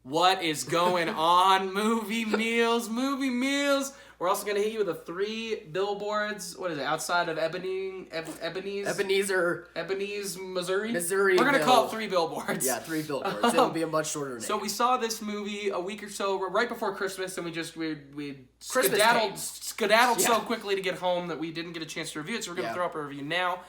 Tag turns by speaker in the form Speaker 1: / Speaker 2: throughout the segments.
Speaker 1: What is going on, movie meals? We're also going to hit you with 3 billboards. What is it? Outside of
Speaker 2: Ebenezer,
Speaker 1: Missouri?
Speaker 2: Missouri.
Speaker 1: We're going to call it 3 billboards.
Speaker 2: Yeah, 3 billboards. It'll be a much shorter name.
Speaker 1: So we saw this movie a week or so right before Christmas, and we skedaddled so quickly to get home that we didn't get a chance to review it. So we're going to throw up a review now.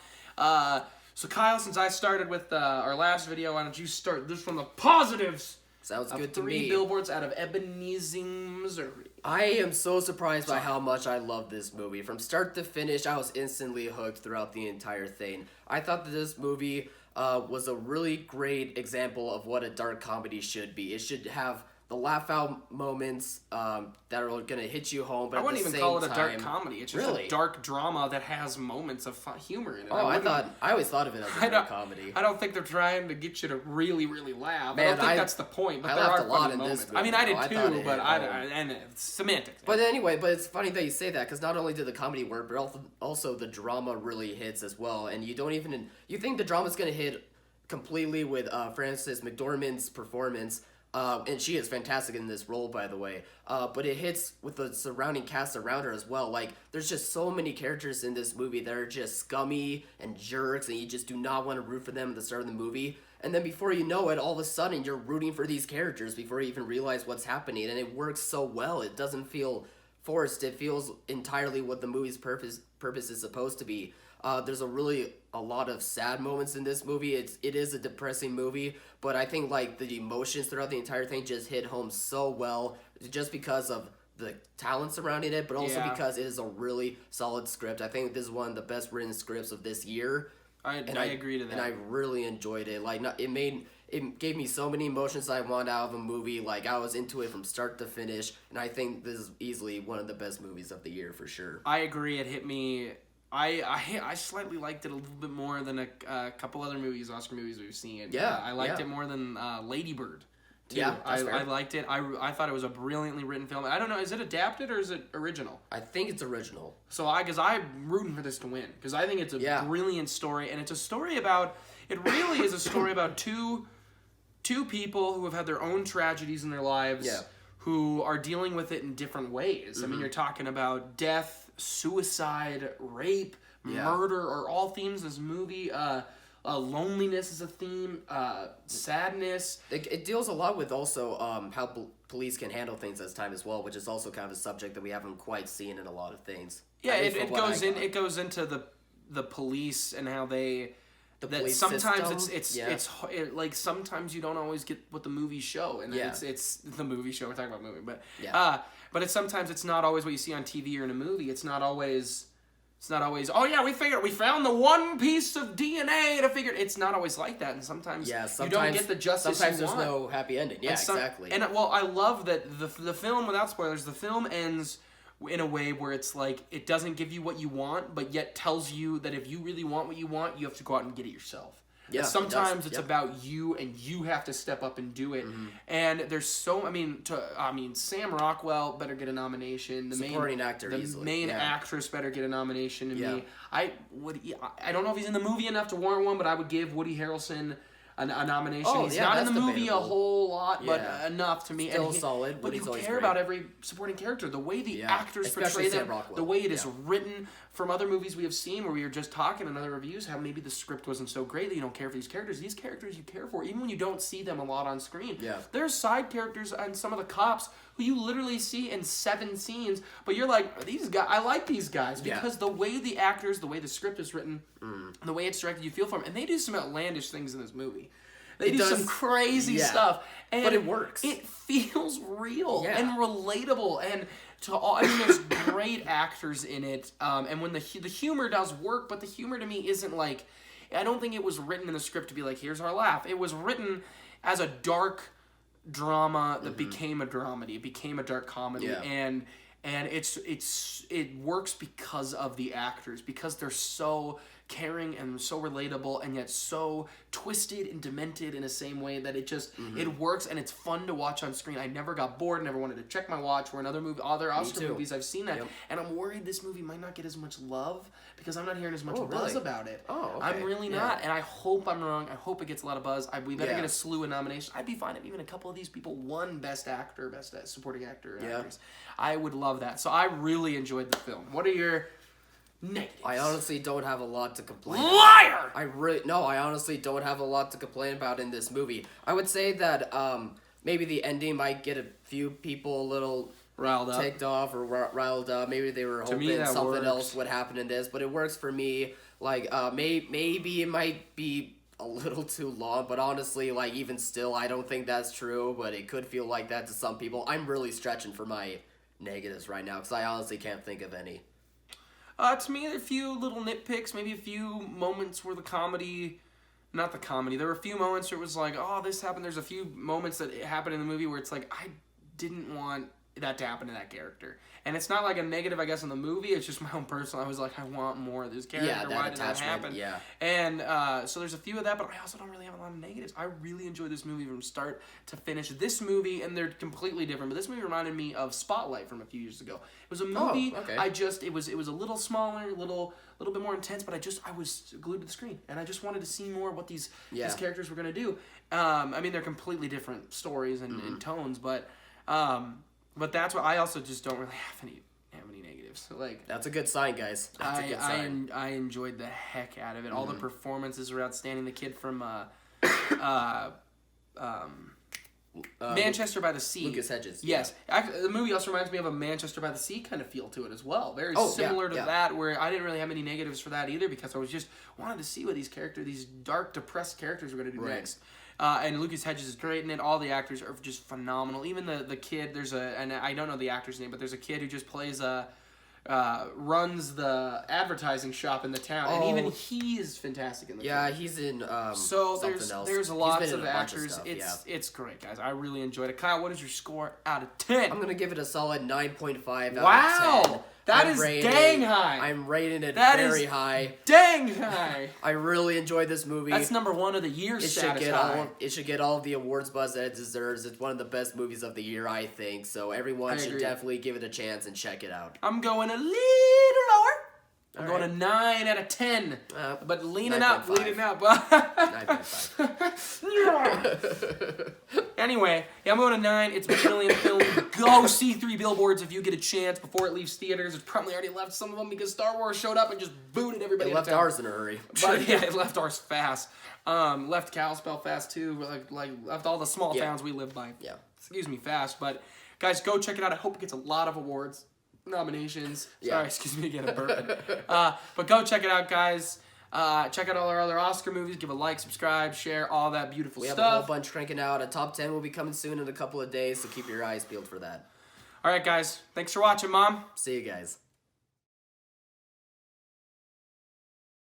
Speaker 1: So Kyle, since I started with our last video, why don't you start this from the positives?
Speaker 2: Sounds good to me.
Speaker 1: 3 billboards out of Ebenezer, Missouri.
Speaker 2: I am so surprised by how much I love this movie. From start to finish, I was instantly hooked throughout the entire thing. I thought that this movie was a really great example of what a dark comedy should be. It should have the laugh-out moments that are going to hit you home, but
Speaker 1: I wouldn't even call it a dark comedy. It's just
Speaker 2: really
Speaker 1: a dark drama that has moments of humor in it.
Speaker 2: Oh, I always thought of it as a dark comedy.
Speaker 1: I don't think they're trying to get you to really, really laugh.
Speaker 2: Man,
Speaker 1: I don't think that's the point. But
Speaker 2: I
Speaker 1: there
Speaker 2: laughed
Speaker 1: are
Speaker 2: a lot
Speaker 1: funny
Speaker 2: in
Speaker 1: moments.
Speaker 2: this movie.
Speaker 1: I mean, I did too, but
Speaker 2: and
Speaker 1: it's semantics.
Speaker 2: But anyway, it's funny that you say that, because not only did the comedy work, but also the drama really hits as well. And you think the drama's going to hit completely with Frances McDormand's performance. And she is fantastic in this role, by the way. But it hits with the surrounding cast around her as well. Like, there's just so many characters in this movie that are just scummy and jerks, and you just do not want to root for them at the start of the movie. And then before you know it, all of a sudden, you're rooting for these characters before you even realize what's happening. And it works so well. It doesn't feel forced. It feels entirely what the movie's purpose is supposed to be. There's a lot of sad moments in this movie. It is a depressing movie, but I think like the emotions throughout the entire thing just hit home so well, just because of the talent surrounding it, but also because it is a really solid script. I think this is one of the best written scripts of this year.
Speaker 1: I agree to that.
Speaker 2: And I really enjoyed it. Like, it gave me so many emotions I want out of a movie. Like, I was into it from start to finish, and I think this is easily one of the best movies of the year for sure.
Speaker 1: I agree. It hit me. I slightly liked it a little bit more than a couple other Oscar movies we've seen.
Speaker 2: Yeah,
Speaker 1: I liked it more than Lady Bird, too.
Speaker 2: Yeah,
Speaker 1: I liked it. I thought it was a brilliantly written film. I don't know, is it adapted or is it original?
Speaker 2: I think it's original.
Speaker 1: So I'm rooting for this to win, because I think it's a brilliant story, and it's a story about, it really is a story about two people who have had their own tragedies in their lives, who are dealing with it in different ways. Mm-hmm. I mean, you're talking about death, suicide, rape, murder are all themes in this movie. Loneliness is a theme. Sadness.
Speaker 2: It deals a lot with also how police can handle things as time as well, which is also kind of a subject that we haven't quite seen in a lot of things.
Speaker 1: Yeah, it goes into the police and how they. That sometimes
Speaker 2: system.
Speaker 1: it's like sometimes you don't always get what the movies show, and it's the movie show. We're talking about movie, but but sometimes it's not always what you see on TV or in a movie. It's not always. Oh yeah, we found the one piece of DNA to figure. It's not always like that, and sometimes you don't get the justice.
Speaker 2: Sometimes
Speaker 1: you want.
Speaker 2: There's no happy ending. Yeah, exactly.
Speaker 1: And I love that the film, without spoilers, the film ends in a way where it's like it doesn't give you what you want, but yet tells you that if you really want what you want, you have to go out and get it yourself. Yeah, sometimes it's about you, and you have to step up and do it. Mm-hmm. And there's Sam Rockwell better get a nomination. The
Speaker 2: supporting actor,
Speaker 1: the main actress better get a nomination to me. I don't know if he's in the movie enough to warrant one, but I would give Woody Harrelson a nomination. He's not in the movie a whole lot, but enough to me.
Speaker 2: Still solid.
Speaker 1: But you care about every supporting character. The way the actors portray them, the way it is written. From other movies we have seen where we were just talking in other reviews, how maybe the script wasn't so great that you don't care for these characters. These characters you care for, even when you don't see them a lot on screen. Yeah. There's side characters and some of the cops who you literally see in 7 scenes, but you're like, these guys, I like these guys because the way the actors, the way the script is written, the way it's directed, you feel for them. And they do some outlandish things in this movie. They do some crazy stuff. But
Speaker 2: it works.
Speaker 1: It feels real and relatable. And there's great actors in it. And when the humor does work, but the humor to me isn't like, I don't think it was written in the script to be like, here's our laugh. It was written as a dark drama that became a dramedy. It became a dark comedy. Yeah. And it works because of the actors, because they're so caring and so relatable, and yet so twisted and demented in the same way that it just it works, and it's fun to watch on screen. I never got bored, never wanted to check my watch. Where another movie, other Oscar movies, I've seen that, and I'm worried this movie might not get as much love because I'm not hearing as much buzz about it.
Speaker 2: Oh, okay.
Speaker 1: I'm really not, and I hope I'm wrong. I hope it gets a lot of buzz. We better get a slew of nominations. I'd be fine if even a couple of these people won Best Actor, Best Supporting Actor, actress. I would love that. So I really enjoyed the film. What are your negatives?
Speaker 2: I honestly don't have a lot to complain
Speaker 1: Liar!
Speaker 2: about. I honestly don't have a lot to complain about in this movie. I would say that maybe the ending might get a few people a little
Speaker 1: riled up,
Speaker 2: ticked off, or riled up. Maybe they were hoping something else would happen in this, but it works for me. Like maybe it might be a little too long, but honestly, like, even still, I don't think that's true, but it could feel like that to some people. I'm really stretching for my negatives right now because I honestly can't think of any.
Speaker 1: To me, there are a few little nitpicks, maybe a few moments where there were a few moments where it was like, oh, this happened. There's a few moments that happened in the movie where it's like, I didn't want that to happen to that character. And it's not like a negative, I guess, on the movie. It's just my own personal. I was like, I want more of this character.
Speaker 2: Yeah,
Speaker 1: Why did that happen?
Speaker 2: Yeah.
Speaker 1: And so there's a few of that, but I also don't really have a lot of negatives. I really enjoyed this movie from start to finish. This movie, and they're completely different, but this movie reminded me of Spotlight from a few years ago. It was a movie.
Speaker 2: Oh, okay.
Speaker 1: It was a little smaller, a little bit more intense, but I was glued to the screen, and I just wanted to see more of what these characters were gonna do. I mean, they're completely different stories and tones, but that's why I also just don't really have any negatives. Like,
Speaker 2: that's a good sign, guys. That's a good sign.
Speaker 1: I enjoyed the heck out of it. All the performances were outstanding. The kid from Manchester by the Sea,
Speaker 2: Lucas Hedges.
Speaker 1: Yes, actually, the movie also reminds me of a Manchester by the Sea kind of feel to it as well. Very similar to that, where I didn't really have any negatives for that either because I was just wanted to see what these dark, depressed characters were going to do next. And Lucas Hedges is great in it. All the actors are just phenomenal. Even the kid, and I don't know the actor's name, but there's a kid who just plays runs the advertising shop in the town, and even he is fantastic in the film.
Speaker 2: Yeah, he's in
Speaker 1: there's lots of actors. It's great, guys. I really enjoyed it. Kyle, what is your score out of 10?
Speaker 2: I'm gonna give it a solid 9.5 out of 10.
Speaker 1: That is dang high.
Speaker 2: I'm rating it very high.
Speaker 1: Dang high.
Speaker 2: I really enjoyed this movie.
Speaker 1: That's number 1 of the year.
Speaker 2: It should get all of the awards buzz that it deserves. It's one of the best movies of the year, I think. So everyone should definitely give it a chance and check it out.
Speaker 1: I'm going a little lower. I'm going a 9 out of 10. But leaning up. 9.5. Anyway, I'm going to 9. It's a brilliant film. Go see 3 Billboards if you get a chance before it leaves theaters. It's probably already left some of them because Star Wars showed up and just booted everybody.
Speaker 2: It left ours in a hurry.
Speaker 1: But yeah, it left ours fast. Left Kalispell fast too. Like left all the small towns we live by.
Speaker 2: Yeah.
Speaker 1: Excuse me, fast. But guys, go check it out. I hope it gets a lot of awards. Nominations. Sorry, excuse me again, I'm burping. But go check it out, guys. Check out all our other Oscar movies. Give a like, subscribe, share, all that beautiful stuff.
Speaker 2: We have a whole bunch cranking out. A top 10 will be coming soon in a couple of days, so keep your eyes peeled for that.
Speaker 1: All right, guys. Thanks for watching, Mom.
Speaker 2: See you guys.